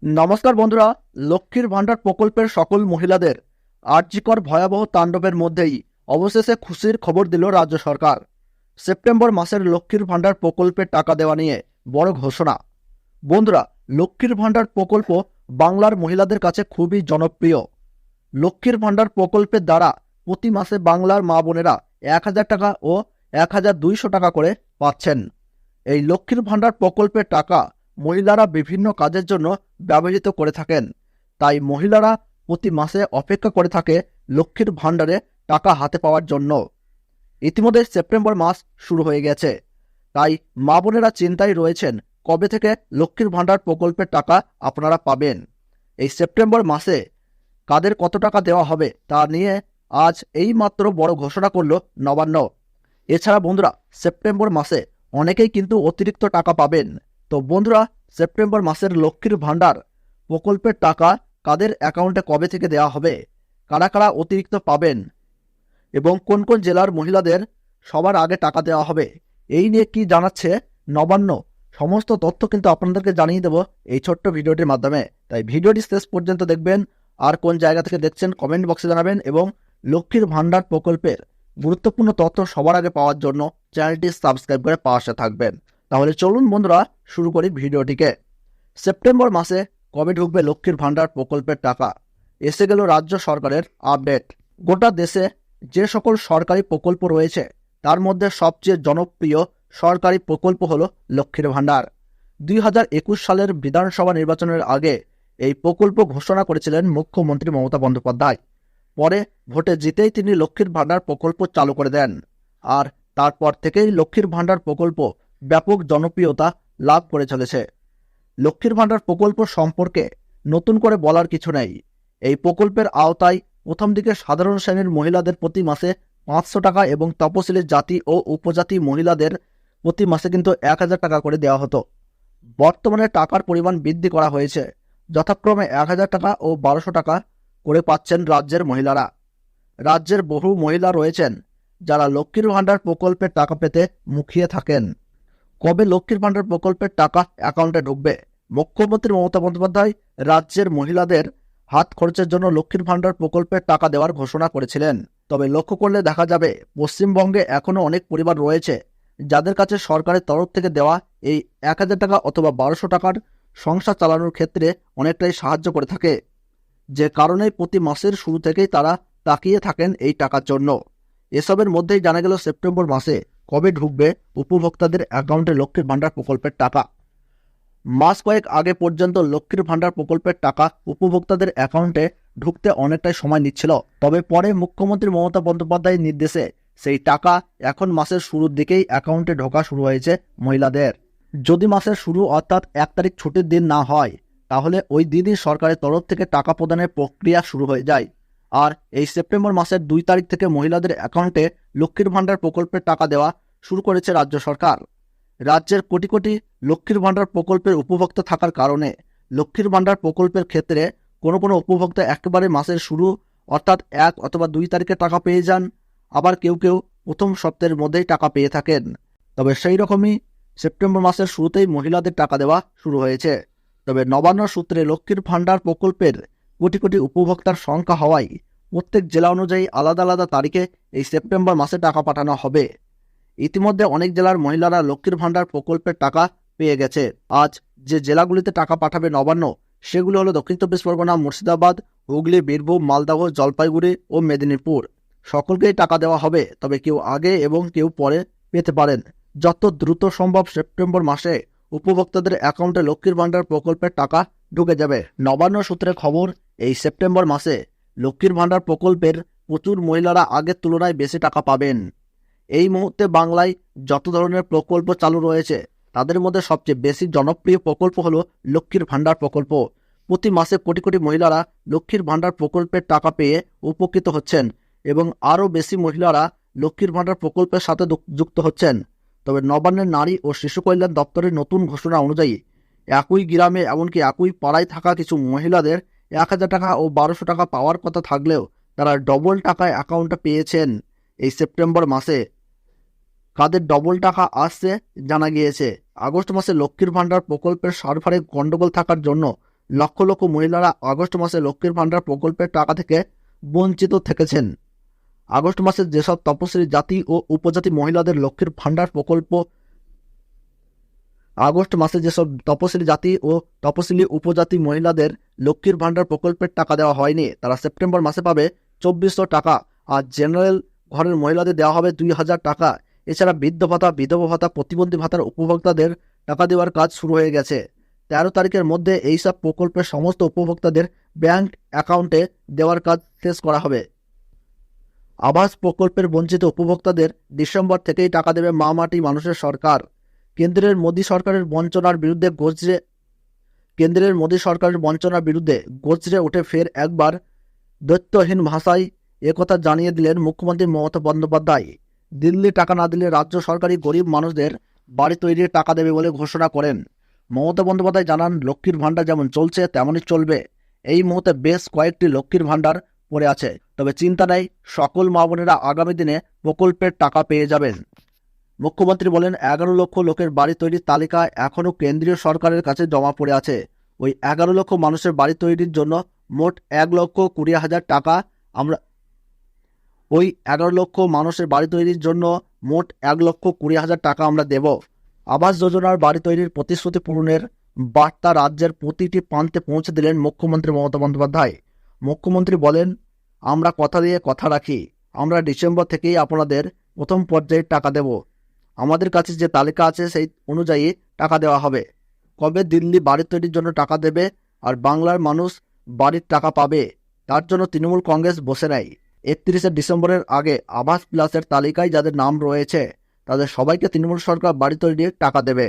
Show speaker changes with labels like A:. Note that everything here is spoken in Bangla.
A: নমস্কার বন্ধুরা, লক্ষ্মীর ভাণ্ডার প্রকল্পের সকল মহিলাদের আর্যিকর ভয়াবহ তাণ্ডবের মধ্যেই অবশেষে খুশির খবর দিল রাজ্য সরকার। সেপ্টেম্বর মাসের লক্ষ্মীর ভাণ্ডার প্রকল্পের টাকা দেওয়া নিয়ে বড় ঘোষণা। বন্ধুরা, লক্ষ্মীর ভাণ্ডার প্রকল্প বাংলার মহিলাদের কাছে খুবই জনপ্রিয়। লক্ষ্মীর ভাণ্ডার প্রকল্পের দ্বারা প্রতি মাসে বাংলার মা বোনেরা 1,000 টাকা ও 1,200 টাকা করে পাচ্ছেন। এই লক্ষ্মীর ভাণ্ডার প্রকল্পের টাকা মহিলারা বিভিন্ন কাজের জন্য ব্যবহৃত করে থাকেন। তাই মহিলারা প্রতি মাসে অপেক্ষা করে থাকে লক্ষ্মীর ভাণ্ডারে টাকা হাতে পাওয়ার জন্য। ইতিমধ্যে সেপ্টেম্বর মাস শুরু হয়ে গেছে, তাই মা বোনেরা চিন্তায় রয়েছেন কবে থেকে লক্ষ্মীর ভাণ্ডার প্রকল্পের টাকা আপনারা পাবেন। এই সেপ্টেম্বর মাসে কাদের কত টাকা দেওয়া হবে তা নিয়ে আজ এই মাত্র বড় ঘোষণা করল নবান্ন। এছাড়া বন্ধুরা, সেপ্টেম্বর মাসে অনেকেই কিন্তু অতিরিক্ত টাকা পাবেন। তো বন্ধুরা, সেপ্টেম্বর মাসের লক্ষ্মীর ভাণ্ডার প্রকল্পের টাকা কাদের অ্যাকাউন্টে কবে থেকে দেওয়া হবে, কারা কারা অতিরিক্ত পাবেন এবং কোন কোন জেলার মহিলাদের সবার আগে টাকা দেওয়া হবে, এই নিয়ে কি জানাচ্ছে নবান্ন, সমস্ত তথ্য কিন্তু আপনাদেরকে জানিয়ে দেব এই ছোট্ট ভিডিওটির মাধ্যমে। তাই ভিডিওটি শেষ পর্যন্ত দেখবেন। আর কোন জায়গা থেকে দেখছেন কমেন্ট বক্সে জানাবেন এবং লক্ষ্মীর ভাণ্ডার প্রকল্পের গুরুত্বপূর্ণ তথ্য সবার আগে পাওয়ার জন্য চ্যানেলটি সাবস্ক্রাইব করে পাশে থাকবেন। তাহলে চলুন বন্ধুরা, শুরু করি ভিডিওটিকে। সেপ্টেম্বর মাসে কবে ঢুকবে লক্ষ্মীর ভাণ্ডার প্রকল্পের টাকা? এসে গেল রাজ্য সরকারের আপডেট। গোটা দেশে যে সকল সরকারি প্রকল্প রয়েছে তার মধ্যে সবচেয়ে জনপ্রিয় সরকারি প্রকল্প হলো লক্ষ্মীর ভাণ্ডার। 2021 সালের বিধানসভা নির্বাচনের আগে এই প্রকল্প ঘোষণা করেছিলেন মুখ্যমন্ত্রী মমতা বন্দ্যোপাধ্যায়। পরে ভোটে জিতেই তিনি লক্ষ্মীর ভাণ্ডার প্রকল্প চালু করে দেন। আর তারপর থেকেই লক্ষ্মীর ভাণ্ডার প্রকল্প ব্যাপক জনপ্রিয়তা লাভ করে চলেছে। লক্ষ্মীর ভাণ্ডার প্রকল্প সম্পর্কে নতুন করে বলার কিছু নেই। এই প্রকল্পের আওতায় প্রথম দিকে সাধারণ শ্রেণীর মহিলাদের প্রতি মাসে 500 টাকা এবং তপশিলি জাতি ও উপজাতি মহিলাদের প্রতি মাসে কিন্তু 1,000 টাকা করে দেওয়া হতো। বর্তমানে টাকার পরিমাণ বৃদ্ধি করা হয়েছে, যথাক্রমে 1,000 টাকা ও 1,200 টাকা করে পাচ্ছেন রাজ্যের মহিলারা। রাজ্যের বহু মহিলা রয়েছেন যারা লক্ষ্মীর ভাণ্ডার প্রকল্পের টাকা পেতে মুখিয়ে থাকেন। কবে লক্ষ্মীর ভাণ্ডার প্রকল্পের টাকা অ্যাকাউন্টে ঢুকবে? মুখ্যমন্ত্রী মমতা বন্দ্যোপাধ্যায় রাজ্যের মহিলাদের হাত খরচের জন্য লক্ষ্মীর ভাণ্ডার প্রকল্পের টাকা দেওয়ার ঘোষণা করেছিলেন। তবে লক্ষ্য করলে দেখা যাবে পশ্চিমবঙ্গে এখনও অনেক পরিবার রয়েছে যাদের কাছে সরকারের তরফ থেকে দেওয়া এই 1,000 টাকা অথবা 1,200 টাকার সংসার চালানোর ক্ষেত্রে অনেকটাই সাহায্য করে থাকে, যে কারণে প্রতি মাসের শুরু থেকেই তারা তাকিয়ে থাকেন এই টাকার জন্য। এসবের মধ্যেই জানা গেল সেপ্টেম্বর মাসে কবে ঢুকবে উপভোক্তাদের অ্যাকাউন্টে লক্ষ্মীর ভাণ্ডার প্রকল্পের টাকা। মাস কয়েক আগে পর্যন্ত লক্ষ্মীর ভাণ্ডার প্রকল্পের টাকা উপভোক্তাদের অ্যাকাউন্টে ঢুকতে অনেকটাই সময় নিচ্ছিল। তবে পরে মুখ্যমন্ত্রী মমতা বন্দ্যোপাধ্যায়ের নির্দেশে সেই টাকা এখন মাসের শুরুর দিকেই অ্যাকাউন্টে ঢোকা শুরু হয়েছে মহিলাদের। যদি মাসের শুরু অর্থাৎ 1 তারিখ ছুটির দিন না হয়, তাহলে ওই দিনই সরকারের তরফ থেকে টাকা প্রদানের প্রক্রিয়া শুরু হয়ে যায়। আর এই সেপ্টেম্বর মাসের 2 তারিখ থেকে মহিলাদের অ্যাকাউন্টে লক্ষ্মীর ভাণ্ডার প্রকল্পের টাকা দেওয়া শুরু করেছে রাজ্য সরকার। রাজ্যের কোটি কোটি লক্ষ্মীর ভাণ্ডার প্রকল্পের উপভোক্তা থাকার কারণে লক্ষ্মীর ভাণ্ডার প্রকল্পের ক্ষেত্রে কোনো কোনো উপভোক্তা একেবারে মাসের শুরু অর্থাৎ 1 অথবা 2 তারিখে টাকা পেয়ে যান, আবার কেউ কেউ প্রথম সপ্তাহের মধ্যেই টাকা পেয়ে থাকেন। তবে সেই রকমই সেপ্টেম্বর মাসের শুরুতেই মহিলাদের টাকা দেওয়া শুরু হয়েছে। তবে নবান্ন সূত্রে লক্ষ্মীর ভাণ্ডার প্রকল্পের কোটি কোটি উপভোক্তার সংখ্যা হওয়ায় প্রত্যেক জেলা অনুযায়ী আলাদা আলাদা তারিখে এই সেপ্টেম্বর মাসে টাকা পাঠানো হবে। ইতিমধ্যে অনেক জেলার মহিলারা লক্ষ্মীর ভাণ্ডার প্রকল্পের টাকা পেয়ে গেছে। আজ যে জেলাগুলিতে টাকা পাঠাবে নবান্ন সেগুলো হলো দক্ষিণ 24 পরগনা, মুর্শিদাবাদ, হুগলি, বীরভূম, মালদহ, জলপাইগুড়ি ও মেদিনীপুর। সকলকেই টাকা দেওয়া হবে, তবে কেউ আগে এবং কেউ পরে পেতে পারেন। যত দ্রুত সম্ভব সেপ্টেম্বর মাসে উপভোক্তাদের অ্যাকাউন্টে লক্ষ্মীর ভাণ্ডার প্রকল্পের টাকা ঢুকে যাবে। নবান্ন সূত্রে খবর, এই সেপ্টেম্বর মাসে লক্ষ্মীর ভাণ্ডার প্রকল্পের প্রচুর মহিলারা আগের তুলনায় বেশি টাকা পাবেন। এই মুহূর্তে বাংলায় যত ধরনের প্রকল্প চালু রয়েছে তাদের মধ্যে সবচেয়ে বেশি জনপ্রিয় প্রকল্প হলো লক্ষ্মীর ভাণ্ডার প্রকল্প। প্রতি মাসে কোটি কোটি মহিলারা লক্ষ্মীর ভাণ্ডার প্রকল্পের টাকা পেয়ে উপকৃত হচ্ছেন এবং আরও বেশি মহিলারা লক্ষ্মীর ভাণ্ডার প্রকল্পের সাথে যুক্ত হচ্ছেন। তবে নবান্নের নারী ও শিশু কল্যাণ দপ্তরের নতুন ঘোষণা অনুযায়ী একই গ্রামে এমনকি একই পাড়ায় থাকা কিছু মহিলাদের 1,000 টাকা ও 1,200 টাকা পাওয়ার কথা থাকলেও তারা ডবল টাকা অ্যাকাউন্টে পেয়েছেন। এই সেপ্টেম্বর মাসে কাদের ডবল টাকা আসছে জানা গিয়েছে। আগস্ট মাসে লক্ষ্মীর ভাণ্ডার প্রকল্পের সার্ভারে গন্ডগোল থাকার জন্য লক্ষ লক্ষ মহিলারা আগস্ট মাসে লক্ষ্মীর ভাণ্ডার প্রকল্পের টাকা থেকে বঞ্চিত থেকেছেন। আগস্ট মাসে যেসব তপশিলি জাতি ও উপজাতি মহিলাদের লক্ষ্মীর ভাণ্ডার প্রকল্প আগস্ট মাসে যেসব তপশিলি জাতি ও তপশিলি উপজাতি মহিলাদের লক্ষ্মীর ভাণ্ডার প্রকল্পের টাকা দেওয়া হয়নি, তারা সেপ্টেম্বর মাসে পাবে 2400 টাকা। আর জেনারেল ঘরের মহিলাদের দেওয়া হবে 2000 টাকা। এছাড়া বৃদ্ধ ভাতা, বিধবা ভাতা, প্রতিবন্ধী ভাতার উপভোক্তাদের টাকা দেওয়ার কাজ শুরু হয়ে গেছে। 13 তারিখের মধ্যে এইসব প্রকল্পের সমস্ত উপভোক্তাদের ব্যাংক অ্যাকাউন্টে দেওয়ার কাজ শেষ করা হবে। আবাস প্রকল্পের বঞ্চিত উপভোক্তাদের ডিসেম্বর থেকেই টাকা দেবে মা মাটি মানুষের সরকার। কেন্দ্রের মোদী সরকারের বঞ্চনার বিরুদ্ধে গর্জে উঠে ফের একবার দৈত্যহীন ভাষায় একথা জানিয়ে দিলেন মুখ্যমন্ত্রী মমতা বন্দ্যোপাধ্যায়। দিল্লি টাকা না দিলে রাজ্য সরকারই গরিব মানুষদের বাড়ি তৈরির টাকা দেবে বলে ঘোষণা করেন। মমতা বন্দ্যোপাধ্যায় জানান, লক্ষ্মীর ভাণ্ডার যেমন চলছে তেমনই চলবে। এই মুহূর্তে বেশ কয়েকটি লক্ষ্মীর ভাণ্ডার পড়ে আছে, তবে চিন্তা নেই, সকল মা বোনেরা আগামী দিনে প্রকল্পের টাকা পেয়ে যাবেন। মুখ্যমন্ত্রী বলেন, 11 লক্ষ লোকের বাড়ি তৈরির তালিকা এখনও কেন্দ্রীয় সরকারের কাছে জমা পড়ে আছে। ওই 11 লক্ষ মানুষের বাড়ি তৈরির জন্য মোট 1,20,000 টাকা আমরা ওই 11 লক্ষ মানুষের বাড়ি তৈরির জন্য মোট 1,20,000 টাকা আমরা দেব। আবাস যোজনার বাড়ি তৈরির প্রতিশ্রুতি পূরণের বার্তা রাজ্যের প্রতিটি প্রান্তে পৌঁছে দিলেন মুখ্যমন্ত্রী মমতা বন্দ্যোপাধ্যায়। মুখ্যমন্ত্রী বলেন, আমরা কথা দিয়ে কথা রাখি, আমরা ডিসেম্বর থেকেই আপনাদের প্রথম পর্যায়ে টাকা দেব। আমাদের কাছে যে তালিকা আছে সেই অনুযায়ী টাকা দেওয়া হবে। কবে দিল্লি বাড়ি তৈরির জন্য টাকা দেবে আর বাংলার মানুষ বাড়ির টাকা পাবে, তার জন্য তৃণমূল কংগ্রেস বসে নেয়। 31শে ডিসেম্বরের আগে আবাস প্লাসের তালিকায় যাদের নাম রয়েছে তাদের সবাইকে তৃণমূল সরকার বাড়ি তৈরির টাকা দেবে।